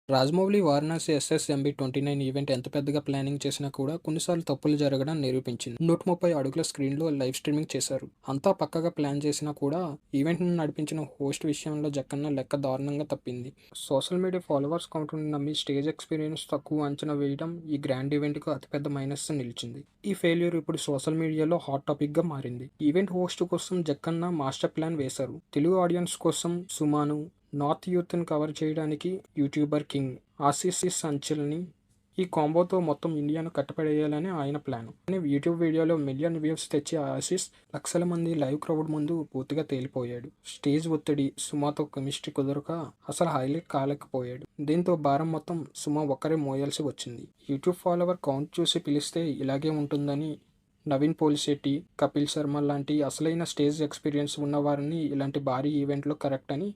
Rajamouli Varanasi SSMB 29 event ఎంత పెద్దగా planning చేసినా కూడా కొన్నిసార్లు తప్పులు జరగడం నిరూపించింది. 130 అడుగుల స్క్రీన్లో లైవ్ స్ట్రీమింగ్ చేశారు. అంతా పక్కగా ప్లాన్ చేసినా కూడా ఈవెంట్ను నడిపించిన హోస్ట్ విషయంలో జక్కన్న లెక్క దారుణంగా తప్పింది. సోషల్ మీడియా ఫాలోవర్స్ కౌంట్ను నమ్మి స్టేజ్ ఎక్స్పీరియన్స్ తక్కువ అంచనా వేయడం ఈ గ్రాండ్ ఈవెంట్కు అతిపెద్ద మైనస్ నిలిచింది. ఈ ఫెయిల్యూర్ ఇప్పుడు సోషల్ మీడియాలో హాట్ టాపిక్గా మారింది. ఈవెంట్ హోస్ట్ కోసం జక్కన్న మాస్టర్ ప్లాన్ వేశారు. తెలుగు ఆడియన్స్ కోసం సుమాను, నార్త్ యూత్‌ని కవర్ చేయడానికి యూట్యూబర్ కింగ్ ఆశీష్ సంచల్‌ని ఈ కాంబోతో మొత్తం ఇండియాను కట్టిపడేయాలని ఆయన ప్లాన్. కానీ యూట్యూబ్ వీడియోలో మిలియన్ వ్యూస్ తెచ్చే ఆశీష్ లక్షల మంది లైవ్ క్రౌడ్ ముందు పూర్తిగా తేలిపోయాడు. స్టేజ్ ఒత్తిడి, సుమతో కెమిస్ట్రీ కుదరక అసలు హైలైట్ కాలేకపోయాడు. దీంతో భారం మొత్తం సుమ ఒక్కరే మోయాల్సి వచ్చింది. యూట్యూబ్ ఫాలోవర్ కౌంట్ చూసి పిలిస్తే ఇలాగే ఉంటుందని నవీన్ పోలిశెట్టి, కపిల్ శర్మ లాంటి అసలైన స్టేజ్ ఎక్స్పీరియన్స్ ఉన్నవారిని ఇలాంటి భారీ ఈవెంట్లో కరెక్ట్ అని